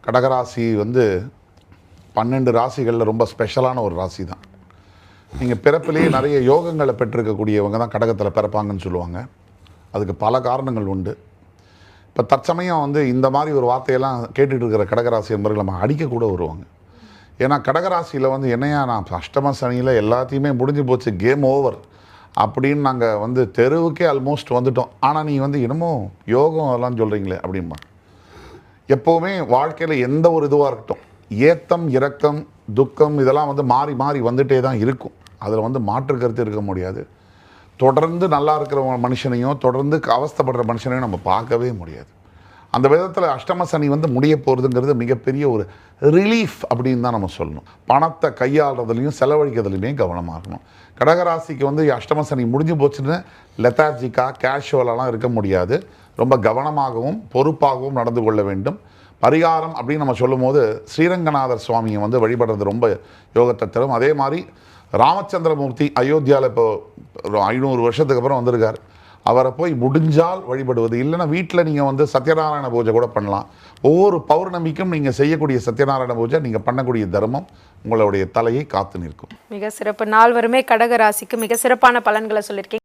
கடகராசி வந்து 12 ராசிகளில் ரொம்ப ஸ்பெஷலான ஒரு ராசி தான். நீங்கள் பிறப்பிலேயே நிறைய யோகங்களை பெற்றிருக்கக்கூடியவங்க தான் கடகத்தில் பிறப்பாங்கன்னு சொல்லுவாங்க. அதுக்கு பல காரணங்கள் உண்டு. இப்போ தற்சமயம் வந்து இந்த மாதிரி ஒரு வார்த்தையெல்லாம் கேட்டுட்டு இருக்கிற கடகராசி என்பவர்கள் நம்ம அடிக்கக்கூட வருவாங்க. ஏன்னா கடகராசியில் வந்து என்னையா நான் அஷ்டம சனியில் எல்லாத்தையுமே முடிஞ்சு போச்சு, கேம் ஓவர் அப்படின்னு நாங்கள் வந்து தெருவுக்கே ஆல்மோஸ்ட் வந்துட்டோம். ஆனால் நீ வந்து என்னமோ யோகம் அதெல்லாம் சொல்கிறீங்களே அப்படிம்பா. எப்போவுமே வாழ்க்கையில் எந்த ஒரு இதுவாக இருக்கட்டும், ஏத்தம் இறக்கம் துக்கம் இதெல்லாம் வந்து மாறி மாறி வந்துட்டே தான் இருக்கும். அதில் வந்து மாற்று கருத்து இருக்க முடியாது. தொடர்ந்து நல்லா இருக்கிற மனுஷனையும் தொடர்ந்து அவஸ்தைப்படுற மனுஷனையும் நம்ம பார்க்கவே முடியாது. அந்த விதத்தில் அஷ்டம சனி வந்து முடிய போகிறதுங்கிறது மிகப்பெரிய ஒரு ரிலீஃப் அப்படின்னு தான் நம்ம சொல்லணும். பணத்தை கையாளுறதுலையும் செலவழிக்கிறதுலையுமே கவனமாக இருக்கணும். கடகராசிக்கு வந்து அஷ்டம சனி முடிஞ்சு போச்சுன்னு லெத்தார்ஜிக்காக கேஷுவலெலாம் இருக்க முடியாது. ரொம்ப கவனமாகவும் பொறுப்பாகவும் நடந்து கொள்ள வேண்டும். பரிகாரம் அப்படின்னு நம்ம சொல்லும் போது ஸ்ரீரங்கநாதர் சுவாமியை வந்து வழிபடுறது ரொம்ப யோகத்தை தரும். அதே மாதிரி ராமச்சந்திரமூர்த்தி அயோத்தியாவில் இப்போ 500 வருஷத்துக்கு அப்புறம் வந்திருக்கார். அவரை போய் முடிஞ்சால் வழிபடுவது, இல்லைன்னா வீட்டில் நீங்கள் வந்து சத்யநாராயண பூஜை கூட பண்ணலாம். ஒவ்வொரு பௌர்ணமிக்கும் நீங்கள் செய்யக்கூடிய சத்யநாராயண பூஜை நீங்கள் பண்ணக்கூடிய தர்மம் உங்களுடைய தலையை காத்து நிற்கும். மிக சிறப்பு. நால்வருமே கடக ராசிக்கு மிக சிறப்பான பலன்களை சொல்லியிருக்கீங்க.